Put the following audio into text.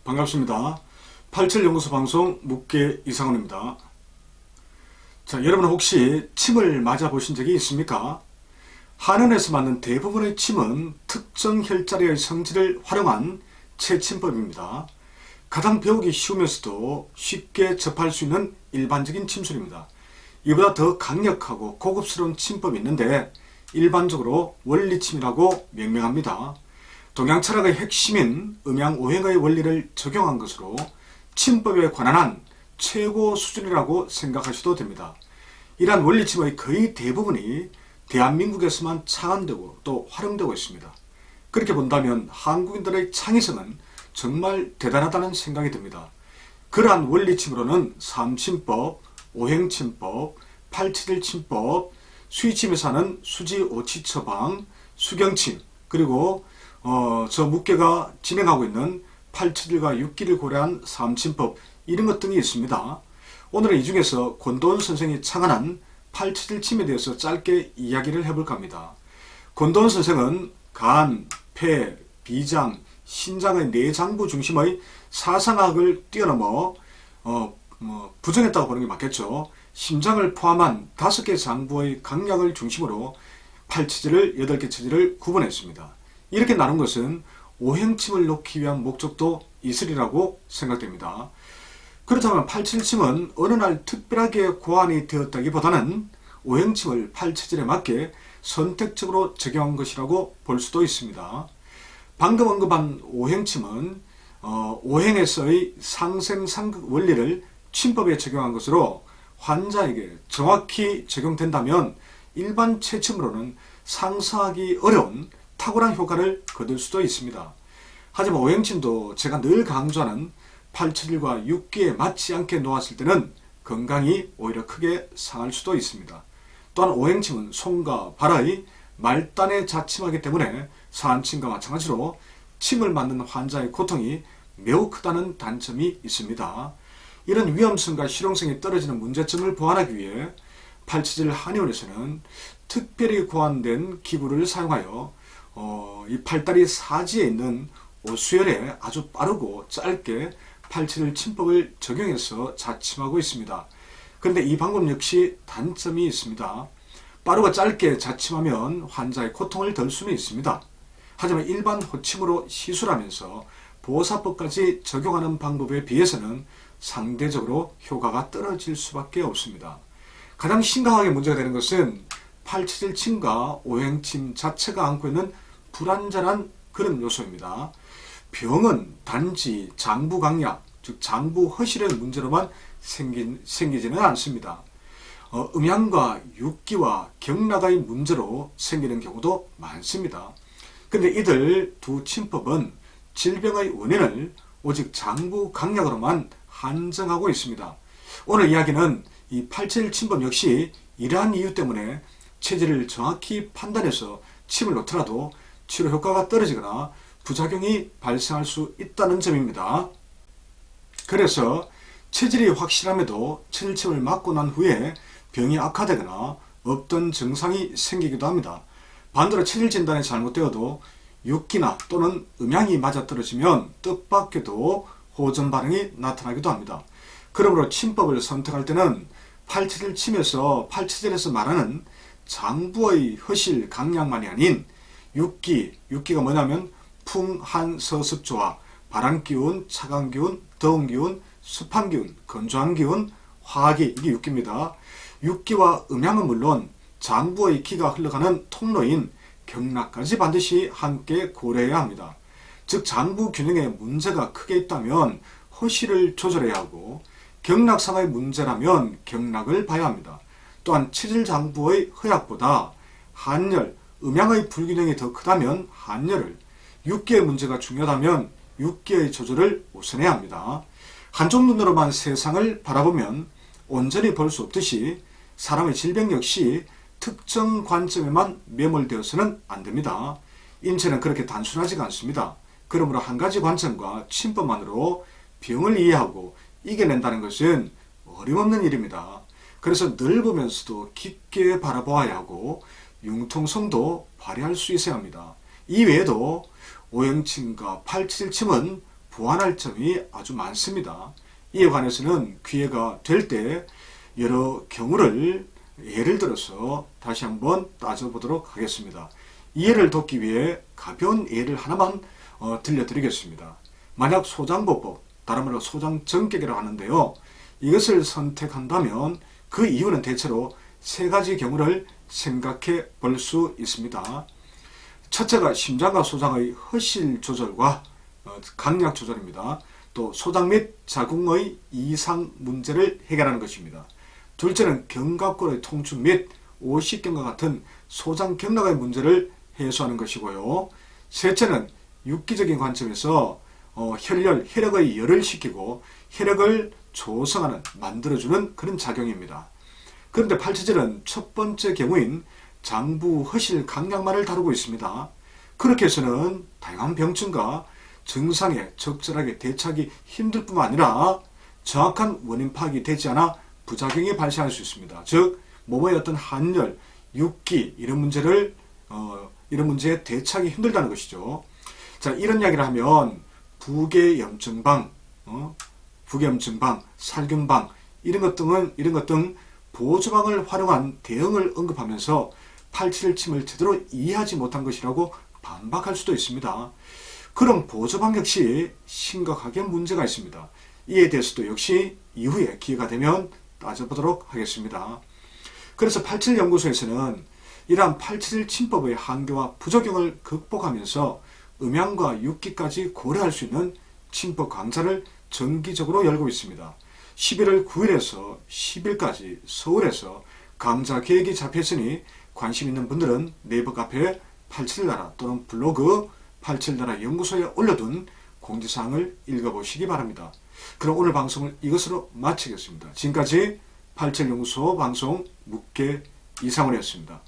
반갑습니다. 87연구소 방송 묵계 이상훈입니다. 자, 여러분 혹시 침을 맞아보신 적이 있습니까? 한의원에서 맞는 대부분의 침은 특정 혈자리의 성질을 활용한 체침법입니다. 가장 배우기 쉬우면서도 쉽게 접할 수 있는 일반적인 침술입니다. 이보다 더 강력하고 고급스러운 침법이 있는데 일반적으로 원리침이라고 명명합니다. 동양 철학의 핵심인 음양오행의 원리를 적용한 것으로 침법에 관한 한 최고 수준이라고 생각하셔도 됩니다. 이러한 원리침의 거의 대부분이 대한민국에서만 창안되고 또 활용되고 있습니다. 그렇게 본다면 한국인들의 창의성은 정말 대단하다는 생각이 듭니다. 그러한 원리침으로는 삼침법, 오행침법, 팔치질침법, 수의침에서 하는 수지오치 처방, 수경침, 그리고 저 묵계가 진행하고 있는 팔치질과 육기를 고려한 삼침법, 이런 것 등이 있습니다. 오늘은 이 중에서 권도원 선생이 창안한 팔치질침에 대해서 짧게 이야기를 해볼까 합니다. 권도원 선생은 간, 폐, 비장, 신장의 내장부 중심의 사상학을 뛰어넘어 부정했다고 보는 게 맞겠죠. 심장을 포함한 5개 장부의 강약을 중심으로 팔치질을 8개 체질을 구분했습니다. 이렇게 나눈 것은 오행침을 놓기 위한 목적도 있으리라고 생각됩니다. 그렇다면 팔칠침은 어느 날 특별하게 고안이 되었다기보다는 오행침을 팔체질에 맞게 선택적으로 적용한 것이라고 볼 수도 있습니다. 방금 언급한 오행침은 오행에서의 상생상극 원리를 침법에 적용한 것으로 환자에게 정확히 적용된다면 일반 체침으로는 상상하기 어려운 탁월한 효과를 거둘 수도 있습니다. 하지만 오행침도 제가 늘 강조하는 팔치질과 육기에 맞지 않게 놓았을 때는 건강이 오히려 크게 상할 수도 있습니다. 또한 오행침은 손과 발의 말단에 자침하기 때문에 산침과 마찬가지로 침을 맞는 환자의 고통이 매우 크다는 단점이 있습니다. 이런 위험성과 실용성이 떨어지는 문제점을 보완하기 위해 팔치질 한의원에서는 특별히 고안된 기구를 사용하여 이 팔다리 사지에 있는 오수열에 아주 빠르고 짧게 팔치질 침법을 적용해서 자침하고 있습니다. 그런데 이 방법 역시 단점이 있습니다. 빠르고 짧게 자침하면 환자의 고통을 덜 수는 있습니다. 하지만 일반 호침으로 시술하면서 보호사법까지 적용하는 방법에 비해서는 상대적으로 효과가 떨어질 수밖에 없습니다. 가장 심각하게 문제가 되는 것은 팔치질침과 오행침 자체가 안고 있는 불완전한 그런 요소입니다. 병은 단지 장부 강약, 즉 장부 허실의 문제로만 생기지는 않습니다. 음양과 육기와 경락의 문제로 생기는 경우도 많습니다. 그런데 이들 두 침법은 질병의 원인을 오직 장부 강약으로만 한정하고 있습니다. 오늘 이야기는 이 팔치질 침법 역시 이러한 이유 때문에 체질을 정확히 판단해서 침을 놓더라도 치료 효과가 떨어지거나 부작용이 발생할 수 있다는 점입니다. 그래서 체질이 확실함에도 체질침을 맞고 난 후에 병이 악화되거나 없던 증상이 생기기도 합니다. 반대로 체질 진단이 잘못되어도 육기나 또는 음양이 맞아떨어지면 뜻밖에도 호전 반응이 나타나기도 합니다. 그러므로 침법을 선택할 때는 팔치질침에서 말하는 장부의 허실 강약만이 아닌 육기가 뭐냐면 풍, 한, 서습조화, 바람기운, 차가운기운, 더운기운, 습한기운, 건조한기운, 화기, 이게 육기입니다. 육기와 음양은 물론 장부의 기가 흘러가는 통로인 경락까지 반드시 함께 고려해야 합니다. 즉 장부 균형에 문제가 크게 있다면 허실을 조절해야 하고 경락상의 문제라면 경락을 봐야 합니다. 또한 체질장부의 허약보다 한열, 음양의 불균형이 더 크다면 한열을, 육기의 문제가 중요하다면 육기의 조절을 우선해야 합니다. 한쪽 눈으로만 세상을 바라보면 온전히 볼 수 없듯이 사람의 질병 역시 특정 관점에만 매몰되어서는 안 됩니다. 인체는 그렇게 단순하지가 않습니다. 그러므로 한 가지 관점과 침법만으로 병을 이해하고 이겨낸다는 것은 어림없는 일입니다. 그래서 넓으면서도 깊게 바라보아야 하고 융통성도 발휘할 수 있어야 합니다. 이외에도 오행침과 팔칠침은 보완할 점이 아주 많습니다. 이에 관해서는 기회가 될 때 여러 경우를 예를 들어서 다시 한번 따져보도록 하겠습니다. 이해를 돕기 위해 가벼운 예를 하나만 들려드리겠습니다. 만약 소장보법, 다른 말로 소장정격이라고 하는데요. 이것을 선택한다면 그 이유는 대체로 세 가지 경우를 생각해 볼 수 있습니다. 첫째가 심장과 소장의 허실 조절과 강약 조절입니다. 또 소장 및 자궁의 이상 문제를 해결하는 것입니다. 둘째는 견갑골의 통증 및 오십견과 같은 소장 경락의 문제를 해소하는 것이고요. 셋째는 육기적인 관점에서 혈액의 열을 식히고 혈액을 조성하는, 만들어주는 그런 작용입니다. 그런데 팔체질은 첫 번째 경우인 장부 허실 강약만을 다루고 있습니다. 그렇게 해서는 다양한 병증과 증상에 적절하게 대처하기 힘들 뿐만 아니라 정확한 원인 파악이 되지 않아 부작용이 발생할 수 있습니다. 즉 몸의 어떤 한열, 육기 이런 문제에 대처하기 힘들다는 것이죠. 자, 이런 이야기를 하면 부계염증방, 살균방 이런 것 등 보조방을 활용한 대응을 언급하면서 877침을 제대로 이해하지 못한 것이라고 반박할 수도 있습니다. 그럼 보조방 역시 심각하게 문제가 있습니다. 이에 대해서도 역시 이후에 기회가 되면 따져보도록 하겠습니다. 그래서 87연구소에서는 이러한 877침법의 한계와 부작용을 극복하면서 음양과 육기까지 고려할 수 있는 침법 강좌를 정기적으로 열고 있습니다. 11월 9일에서 10일까지 서울에서 강좌 계획이 잡혔으니 관심 있는 분들은 네이버 카페 87나라 또는 블로그 87나라 연구소에 올려둔 공지사항을 읽어보시기 바랍니다. 그럼 오늘 방송을 이것으로 마치겠습니다. 지금까지 87연구소 방송 묻게 이상훈이었습니다.